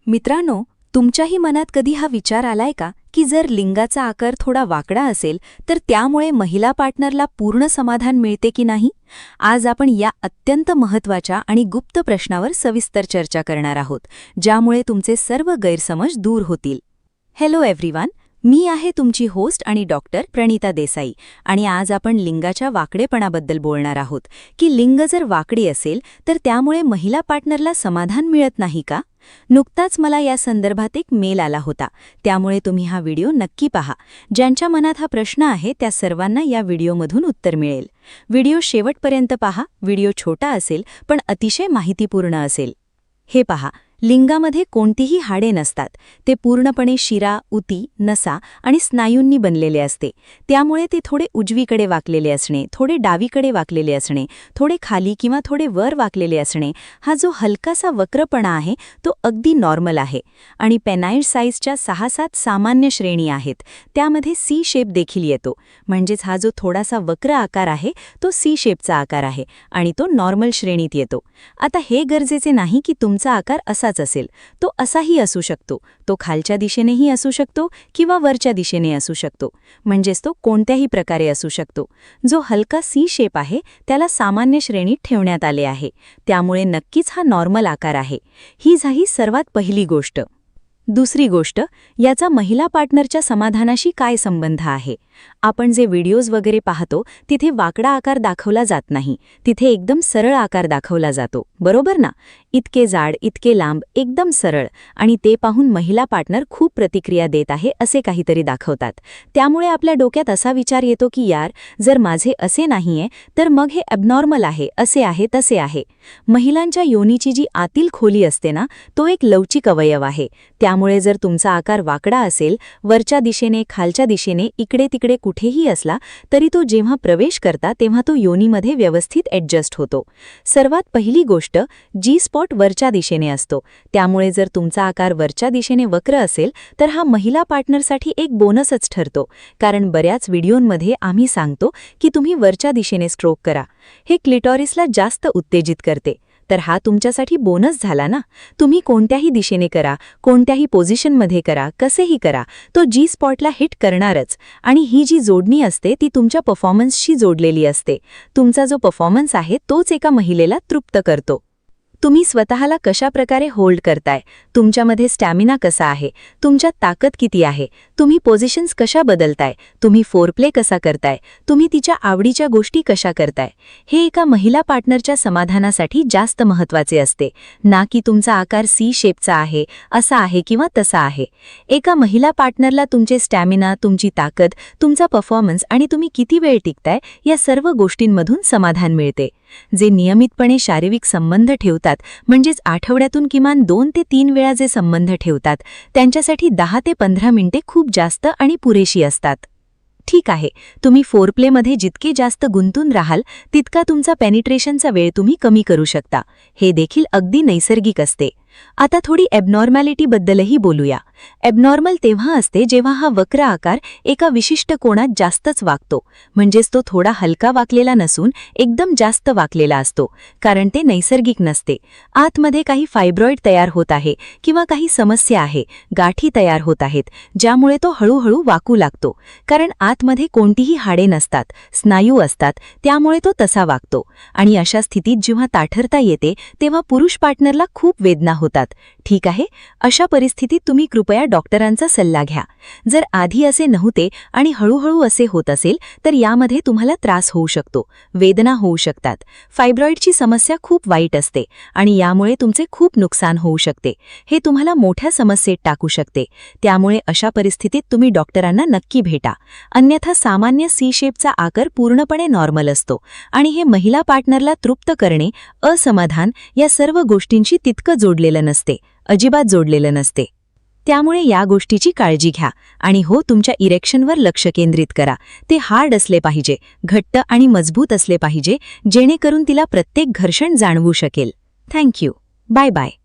मित्रांनो, तुमच्याही मनात कधी हा विचार आलाय का की जर लिंगाचा आकार थोडा वाकडा असेल तर त्यामुळे महिला पार्टनरला पूर्ण समाधान मिळते की नाही? आज आपण या अत्यंत महत्त्वाच्या आणि गुप्त प्रश्नावर सविस्तर चर्चा करणार आहोत, ज्यामुळे तुमचे सर्व गैरसमज दूर होतील. हॅलो एव्हरीवन, मी आहे तुमची होस्ट आणि डॉक्टर प्रणिता देसाई आणि आज आपण लिंगाच्या वाकडेपणाबद्दल बोलणार आहोत की लिंग जर वाकडी असेल तर त्यामुळे महिला पार्टनरला समाधान मिळत नाही का? नुकताच मला या संदर्भात एक मेल आला होता, त्यामुळे तुम्ही हा व्हिडिओ नक्की पहा. ज्यांच्या मनात हा प्रश्न आहे त्या सर्वांना या व्हिडिओमधून उत्तर मिळेल. व्हिडिओ शेवटपर्यंत पहा. व्हिडिओ छोटा असेल पण अतिशय माहितीपूर्ण असेल. हे पहा, लिंगामध्ये कोणतीही हाडे नसतात. ते पूर्णपणे शिरा, उती, नसा आणि स्नायूंनी बनलेले असते. त्यामुळे ते थोडे उजवीकडे वाकलेले असणे, थोडे डावीकडे वाकलेले असणे, थोडे खाली किंवा थोडे वर वाकलेले असणे, हा जो हलकासा वक्रपणा आहे तो अगदी नॉर्मल आहे. आणि पेनाइड साईजच्या 6-7 सामान्य श्रेणी आहेत. त्यामध्ये सी शेप देखील येतो. म्हणजेच हा जो थोडासा वक्र आकार आहे तो सी शेपचा आकार आहे आणि तो नॉर्मल श्रेणीत येतो. आता हे गरजेचे नाही की तुमचा आकार असाच असेल. तो असाही असू शकतो, तो खालच्या दिशेनेही असू शकतो किंवा वरच्या दिशेने असू शकतो. म्हणजेच तो कोणत्याही प्रकारे असू शकतो. जो हलका सी शेप आहे त्याला सामान्य श्रेणीत ठेवण्यात आले आहे. त्यामुळे नक्कीच हा नॉर्मल आकार आहे. ही झाली सर्वात पहिली गोष्ट. दुसरी गोष्ट, याचा महिला पार्टनरच्या समाधानाशी काय संबंध आहे? आपण जे व्हिडिओज वगैरे पाहतो तिथे वाकडा आकार दाखवला जात नाही. तिथे एकदम सरळ आकार दाखवला जातो, बरोबर ना? इतके जाड, इतके लांब, एकदम सरळ, आणि ते पाहून महिला पार्टनर खूप प्रतिक्रिया देत आहे असे काहीतरी दाखवतात. त्यामुळे आपल्या डोक्यात असा विचार येतो की यार, जर माझे असे नाहीये तर मग हे ॲबनॉर्मल आहे, असे आहे तसे आहे. महिलांच्या योनीची जी आतील खोली असते ना, तो एक लवचिक अवयव आहे. त्यामुळे जर तुमचा आकार वाकडा असेल, वरच्या दिशेने, खालच्या दिशेने, इकडे तिकडे कुठेही असला तरी तो जेव्हा प्रवेश करता तेव्हा तो योनीमध्ये व्यवस्थित ॲडजस्ट होतो. सर्वात पहिली गोष्ट, जी स्पॉट वरच्या दिशेने असतो. त्यामुळे जर तुमचा आकार वरच्या दिशेने वक्र असेल तर हा महिला पार्टनरसाठी एक बोनसच ठरतो. कारण बऱ्याच व्हिडिओंमध्ये आम्ही सांगतो की तुम्ही वरच्या दिशेने स्ट्रोक करा. हे क्लिटॉरिसला जास्त उत्तेजित करते. तर हा तुमच्यासाठी बोनस झाला ना. तुम्ही कोणत्याही दिशेने करा, कोणत्याही पोझिशनमध्ये करा, कसेही करा, तो जी स्पॉटला हिट करणारच. आणि ही जी जोडणी असते ती तुमच्या परफॉर्मन्सशी जोडलेली असते. तुमचा जो परफॉर्मन्स आहे तोच एका महिलेला तृप्त करतो. तुम्ही स्वतःला कशा प्रकारे होल्ड करताय, तुमच्यामध्ये स्टॅमिना कसा आहे, तुमच्यात ताकद किती आहे, तुम्ही पोझिशन्स कशा बदलताय, तुम्ही फोरप्ले कसा करताय, तुम्ही तिच्या आवडीच्या गोष्टी कशा करताय, हे एका महिला पार्टनरच्या समाधानासाठी जास्त महत्त्वाचे असते. ना की तुमचा आकार सी शेपचा आहे, असा आहे किंवा तसा आहे. एका महिला पार्टनरला तुमचे स्टॅमिना, तुमची ताकद, तुमचा परफॉर्मन्स आणि तुम्ही किती वेळ टिकताय या सर्व गोष्टींमधून समाधान मिळते. जे नियमितपणे शारीरिक संबंध ठेवतात, म्हणजेच आठवड्यातून किमान 2 ते 3 वेळा जे संबंध ठेवतात, त्यांच्यासाठी 10 ते 15 मिनिटे खूप जास्त आणि पुरेशी असतात. ठीक आहे, तुम्ही फोरप्लेमध्ये जितके जास्त गुंतून राहाल तितका तुमचा पेनिट्रेशनचा वेळ तुम्ही कमी करू शकता. हे देखील अगदी नैसर्गिक असते. आता थोडी ॲबनॉर्मॅलिटीबद्दलही बोलूया. ॲबनॉर्मल तेव्हा असते जेव्हा हा वक्र आकार एका विशिष्ट कोनात जास्तच वाकतो. म्हणजेच तो थोडा हलका वाकलेला नसून एकदम जास्त वाकलेला असतो. कारण ते नैसर्गिक नसते. आतमध्ये काही फायब्रॉइड तयार होत आहे किंवा काही समस्या आहे, गाठी तयार होत आहेत, ज्यामुळे तो हळूहळू वाकू लागतो. कारण आतमध्ये कोणतीही हाडे नसतात, स्नायू असतात, त्यामुळे तो तसा वागतो. आणि अशा स्थितीत जेव्हा ताठरता येते तेव्हा पुरुष पार्टनरला खूप वेदना होतात. ठीक आहे, अशा परिस्थितीत तुम्ही कृपया डॉक्टरांचा सल्ला घ्या. जर आधी असे नव्हते आणि हळूहळू असे होत असेल तर यामध्ये तुम्हाला त्रास होऊ शकतो, वेदना होऊ शकतात. फायब्रॉइडची समस्या खूप वाईट असते आणि यामुळे तुमचे खूप नुकसान होऊ शकते. हे तुम्हाला मोठ्या समस्येत टाकू शकते. त्यामुळे अशा परिस्थितीत तुम्ही डॉक्टरांना नक्की भेटा. अन्यथा सामान्य सी शेपचा आकार पूर्णपणे नॉर्मल असतो आणि हे महिला पार्टनरला तृप्त करणे, असमाधान या सर्व गोष्टींशी तितकं जोडलेलं नसते, अजिबात जोडलेलं नसते. त्यामुळे या गोष्टीची काळजी घ्या. आणि हो, तुमच्या इरेक्शनवर लक्ष केंद्रित करा. ते हार्ड असले पाहिजे, घट्ट आणि मजबूत असले पाहिजे, जेणेकरून तिला प्रत्येक घर्षण जाणवू शकेल. थँक्यू. Bye bye.